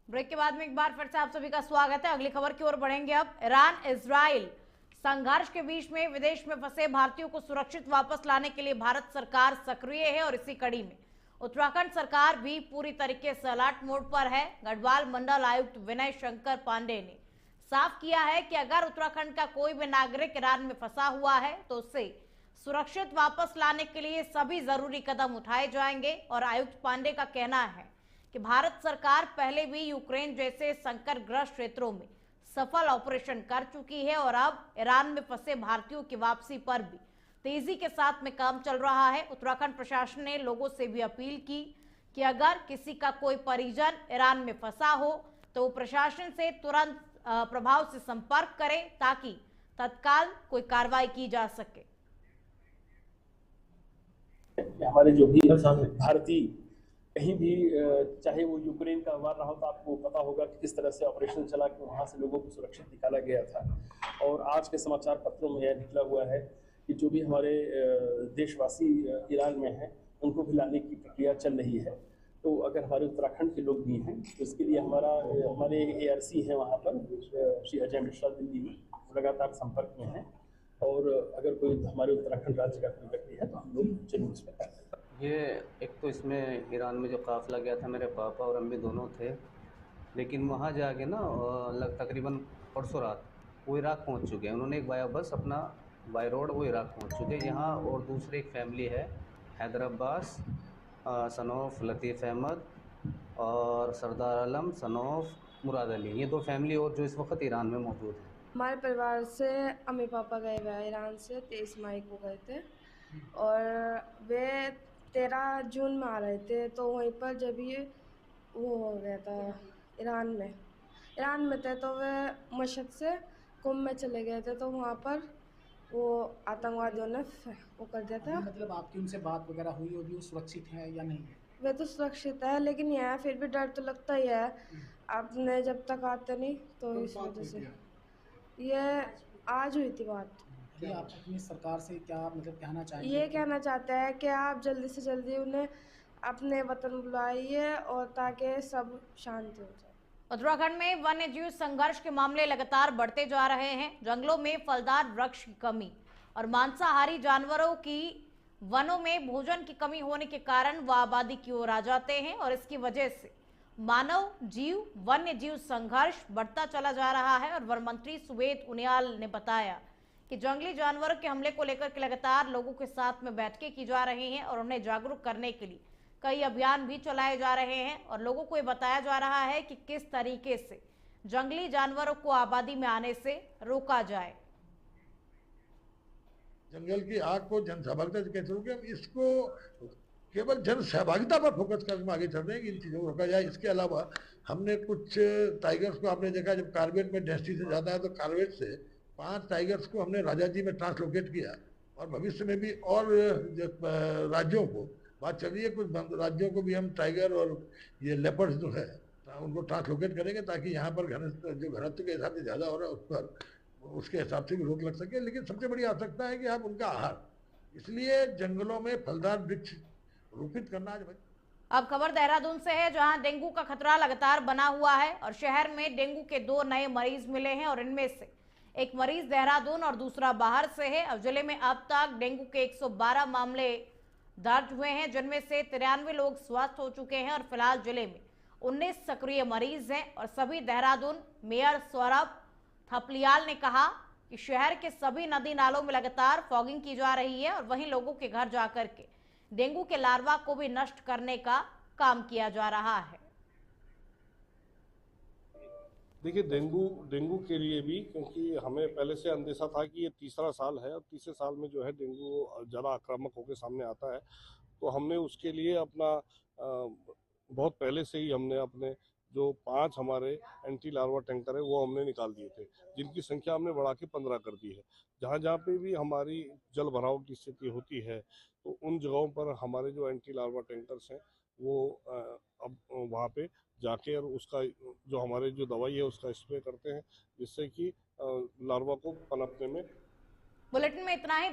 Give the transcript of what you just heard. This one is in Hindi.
ब्रेक के बाद में एक बार फिर से आप सभी का स्वागत है। अगली खबर की ओर बढ़ेंगे। अब ईरान इजराइल संघर्ष के बीच में विदेश में फंसे भारतीयों को सुरक्षित वापस लाने के लिए भारत सरकार सक्रिय है और इसी कड़ी में उत्तराखंड सरकार भी पूरी तरीके से अलर्ट मोड पर है। गढ़वाल मंडल आयुक्त विनय शंकर पांडे ने साफ किया है कि अगर उत्तराखंड का कोई भी नागरिक ईरान में फंसा हुआ है तो उसे सुरक्षित वापस लाने के लिए सभी जरूरी कदम उठाए जाएंगे। और आयुक्त पांडे का कहना है कि भारत सरकार पहले भी यूक्रेन जैसे संकटग्रस्त क्षेत्रों में सफल ऑपरेशन कर चुकी है और अब ईरान में फंसे भारतीयों की वापसी पर भी तेजी के साथ में काम चल रहा है। उत्तराखंड प्रशासन ने लोगों से भी अपील की कि अगर किसी का कोई परिजन ईरान में फंसा हो तो वो प्रशासन से तुरंत प्रभाव से संपर्क करे ताकि तत्काल कोई कार्रवाई की जा सके। हमारे जो भी भारतीय कहीं भी, चाहे वो यूक्रेन का वार रहा हो, तो आपको पता होगा कि किस तरह से ऑपरेशन चला कि वहां से लोगों को सुरक्षित निकाला गया था। और आज के समाचार पत्रों में यह निकला हुआ है कि जो भी हमारे देशवासी ईरान में हैं उनको भी लाने की प्रक्रिया चल रही है। तो अगर हमारे उत्तराखंड के लोग भी हैं तो इसके लिए हमारे ARC हैं वहाँ पर, श्री अजय मिश्रा दिल्ली में, लगातार संपर्क में हैं। और अगर कोई हमारे उत्तराखंड राज्य का कोई व्यक्ति है तो हम लोग जरूर इसमें कार्य करेंगे। ये एक तो इसमें ईरान में जो काफ़िला गया था, मेरे पापा और अम्मी दोनों थे, लेकिन वहाँ जाके ना तकरीबन परसों रात वो इराक़ पहुँच चुके हैं। उन्होंने एक बाया बस अपना बाय रोड वो इराक़ पहुँच चुके हैं यहाँ। और दूसरी एक फैमिली है हैदर अब्बास सन ऑफ लतीफ़ अहमद और सरदार आलम सन ऑफ मुराद अली, ये दो फैमिली और जो इस वक्त ईरान में मौजूद है। हमारे परिवार से अम्मी पापा गए हुए हैं ईरान से, 23 मई को गए थे और वे 13 जून में आ रहे थे। तो वहीं पर जब ये वो हो गया था ईरान में थे तो वे मशहद से कुंभ में चले गए थे। तो वहाँ पर वो आतंकवादियों ने वो कर दिया था। मतलब आपकी उनसे बात वगैरह हुई होगी, वो सुरक्षित है या नहीं है? वे तो सुरक्षित है, लेकिन यह फिर भी डर तो लगता ही है। आपने जब तक आते नहीं तो इस वजह से ये आज हुई थी बात। ये आप अपनी सरकार से क्या मतलब कहना चाहेंगे? ये कहना चाहते हैं कि आप जल्दी से जल्दी उन्हें अपने वतन बुलाइए और ताकि सब शांति हो जाए। उत्तराखंड में वन्य जीव संघर्ष के मामले लगातार बढ़ते जा रहे हैं। जंगलों में फलदार वृक्ष की कमी और मांसाहारी जानवरों की वनों में भोजन की कमी होने के कारण वह आबादी की ओर आ जाते हैं और इसकी वजह से मानव जीव वन्य जीव संघर्ष बढ़ता चला जा रहा है। और वन मंत्री सुबेद उनियाल ने बताया कि जंगली जानवरों के हमले को लेकर के लगातार लोगों के साथ में बैठकें की जा रही हैं और उन्हें जागरूक करने के लिए कई अभियान भी चलाए जा रहे हैं और लोगों को ये बताया जा रहा है कि किस तरीके से जंगली जानवरों को आबादी में आने से रोका जाए। जंगल की आग को जन सहभागिता से कैसे रोके, हम इसको केवल जन सहभागिता पर फोकस करके आगे चल रहे हैं कि इन चीज़ों को रोका जाए। इसके अलावा हमने कुछ टाइगर्स को, आपने देखा जब कार्बेट में डेंसिटी से ज़्यादा है तो कार्बेट से 5 टाइगर्स को हमने राजाजी में ट्रांसलोकेट किया और भविष्य में भी और राज्यों को बात चल रही है, कुछ राज्यों को भी हम टाइगर और ये लेपर्ड्स जो है उनको ट्रांसलोकेट करेंगे ताकि यहाँ पर जो घनत्व के हिसाब से ज़्यादा हो रहा है उस पर उसके हिसाब से भी रोक लग सके। लेकिन सबसे बड़ी आवश्यकता है कि आप उनका आहार, इसलिए जंगलों में फलदार वृक्ष रोपित करना। अब खबर देहरादून से है, जहां डेंगू का खतरा लगातार बना हुआ है और शहर में डेंगू के 2 नए मरीज मिले हैं और इनमें से एक मरीज देहरादून और दूसरा बाहर से है। अब जिले में अब तक डेंगू के 112 मामले दर्ज हुए हैं, जिनमें से 93 लोग स्वस्थ हो चुके हैं और फिलहाल जिले में 19 सक्रिय मरीज हैं। और सभी देहरादून मेयर सौरभ थपलियाल ने कहा कि शहर के सभी नदी नालों में लगातार फॉगिंग की जा रही है और वहीं लोगों के घर जाकर के डेंगू के लार्वा को भी नष्ट करने का काम किया जा रहा है। देखिए, डेंगू के लिए भी, क्योंकि हमें पहले से अंदेशा था कि ये तीसरा साल है और तीसरे साल में जो है डेंगू ज़्यादा आक्रामक होकर सामने आता है, तो हमने उसके लिए अपना बहुत पहले से ही हमने अपने जो 5 हमारे एंटी लार्वा टैंकर है वो हमने निकाल दिए थे, जिनकी संख्या हमने बढ़ा के 15 कर दी है। जहाँ जहाँ पे भी हमारी जल भराव की स्थिति होती है तो उन जगहों पर हमारे जो एंटी लार्वा टैंकर्स हैं वो अब वहाँ पे जाके और उसका जो हमारे जो दवाई है उसका स्प्रे करते हैं, जिससे कि लार्वा को पनपने में। बुलेटिन में इतना ही।